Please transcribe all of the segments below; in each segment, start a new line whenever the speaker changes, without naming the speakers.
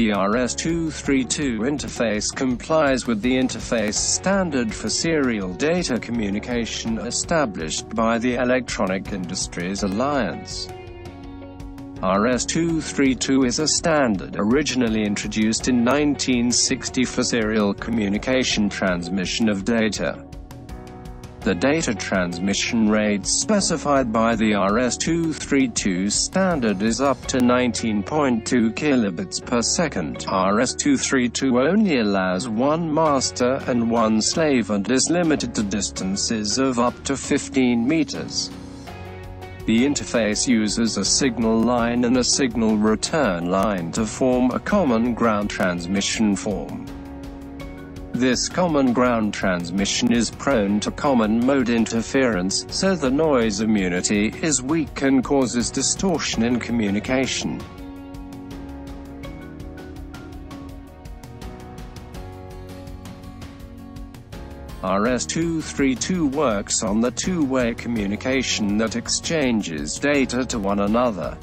The RS-232 interface complies with the interface standard for serial data communication established by the Electronic Industries Alliance. RS-232 is a standard originally introduced in 1960 for serial communication transmission of data. The data transmission rate specified by the RS-232 standard is up to 19.2 kilobits per second. RS-232 only allows one master and one slave and is limited to distances of up to 15 meters. The interface uses a signal line and a signal return line to form a common ground transmission form. This common ground transmission is prone to common mode interference, so the noise immunity is weak and causes distortion in communication. RS-232 works on the two-way communication that exchanges data to one another.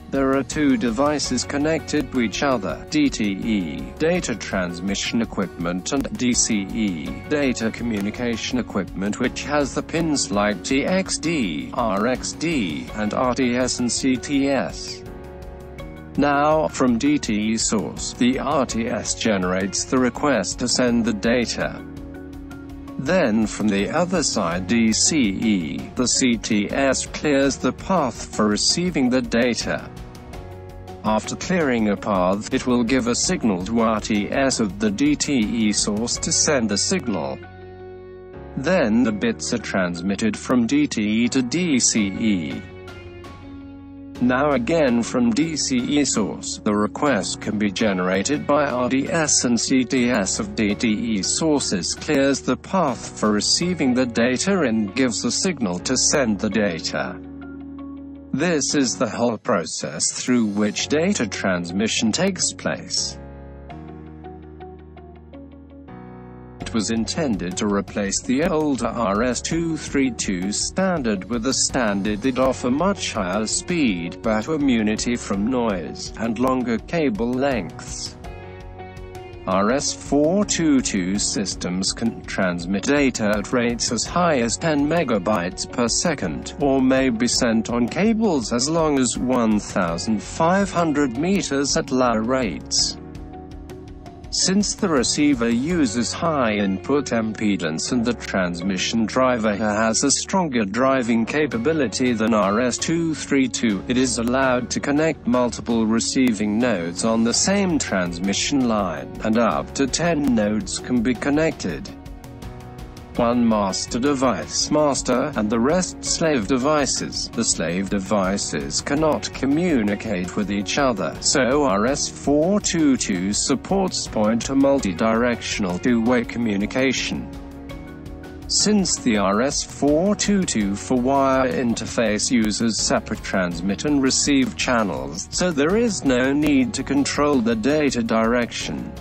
There are two devices connected to each other: DTE, data transmission equipment, and DCE, data communication equipment, which has the pins like TXD, RXD, and RTS and CTS. Now, from DTE source, the RTS generates the request to send the data. Then from the other side, DCE, the CTS clears the path for receiving the data. After clearing a path, it will give a signal to RTS of the DTE source to send the signal. Then the bits are transmitted from DTE to DCE. Now again from DCE source, the request can be generated by RTS, and CTS of DTE sources clears the path for receiving the data and gives a signal to send the data. This is the whole process through which data transmission takes place. It was intended to replace the older RS-232 standard with a standard that offers much higher speed, better immunity from noise, and longer cable lengths. RS-422 systems can transmit data at rates as high as 10 megabytes per second, or may be sent on cables as long as 1,500 meters at lower rates. Since the receiver uses high input impedance and the transmission driver has a stronger driving capability than RS-232, it is allowed to connect multiple receiving nodes on the same transmission line, and up to 10 nodes can be connected. One master device, and the rest slave devices. The slave devices cannot communicate with each other, so RS-422 supports point-to multi-directional two-way communication. Since the RS-422 4-wire interface uses separate transmit and receive channels, so there is no need to control the data direction.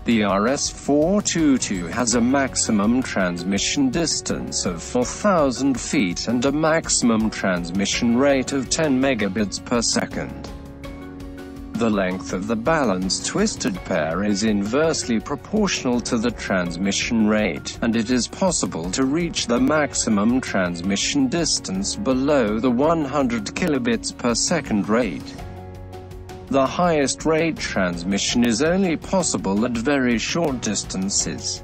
The RS-422 has a maximum transmission distance of 4,000 feet and a maximum transmission rate of 10 megabits per second. The length of the balanced twisted pair is inversely proportional to the transmission rate, and it is possible to reach the maximum transmission distance below the 100 kilobits per second rate. The highest rate transmission is only possible at very short distances.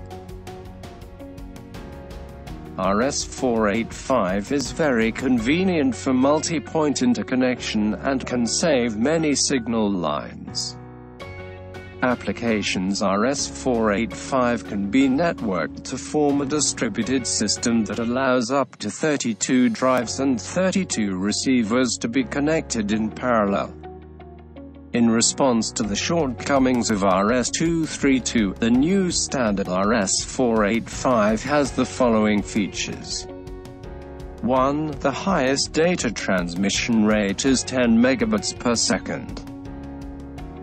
RS-485 is very convenient for multi-point interconnection and can save many signal lines. Applications: RS-485 can be networked to form a distributed system that allows up to 32 drives and 32 receivers to be connected in parallel. In response to the shortcomings of RS-232, the new standard RS-485 has the following features. 1. The highest data transmission rate is 10 megabits per second.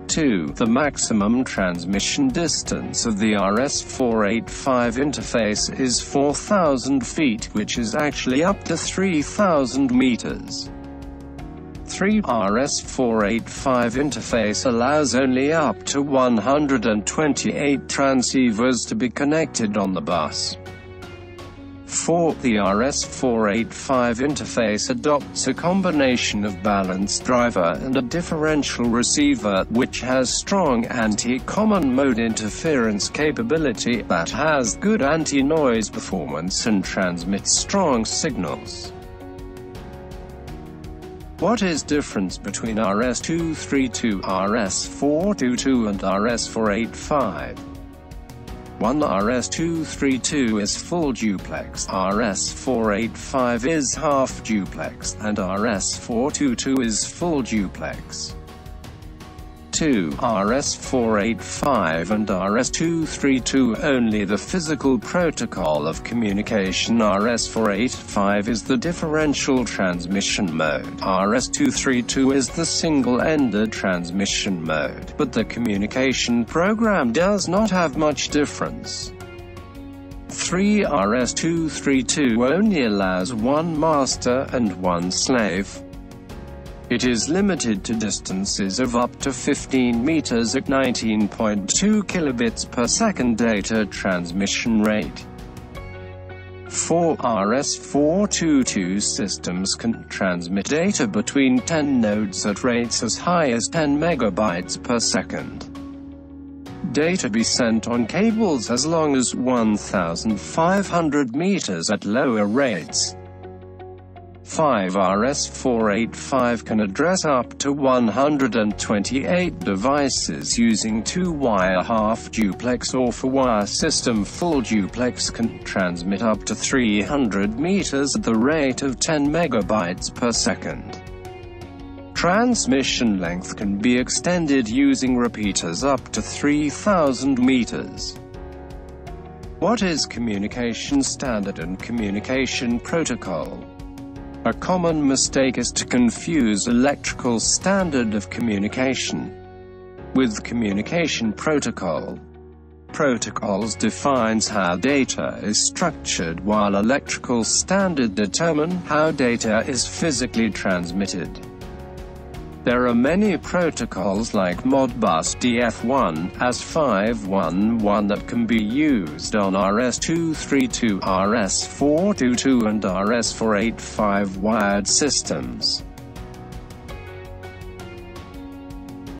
2. The maximum transmission distance of the RS-485 interface is 4,000 feet, which is actually up to 3,000 meters. 3. RS485 interface allows only up to 128 transceivers to be connected on the bus. 4. The RS485 interface adopts a combination of balanced driver and a differential receiver, which has strong anti-common mode interference capability that has good anti-noise performance and transmits strong signals. What is difference between RS232, RS422 and RS485? 1. RS232 is full duplex, RS485 is half duplex, and RS422 is full duplex. 2. RS485 and RS232 only the physical protocol of communication. RS485 is the differential transmission mode. RS232 is the single-ended transmission mode, but the communication program does not have much difference. 3. RS232 only allows one master and one slave. It is limited to distances of up to 15 meters at 19.2 kilobits per second data transmission rate. 4. RS422 systems can transmit data between 10 nodes at rates as high as 10 megabytes per second. Data be sent on cables as long as 1,500 meters at lower rates. 5. RS485 can address up to 128 devices using two-wire half-duplex or four-wire system. Full duplex can transmit up to 300 meters at the rate of 10 megabytes per second. Transmission length can be extended using repeaters up to 3,000 meters. What is communication standard and communication protocol? A common mistake is to confuse electrical standard of communication with communication protocol. Protocols defines how data is structured, while electrical standard determine how data is physically transmitted. There are many protocols like Modbus DF1, AS511 that can be used on RS232, RS422 and RS485 wired systems.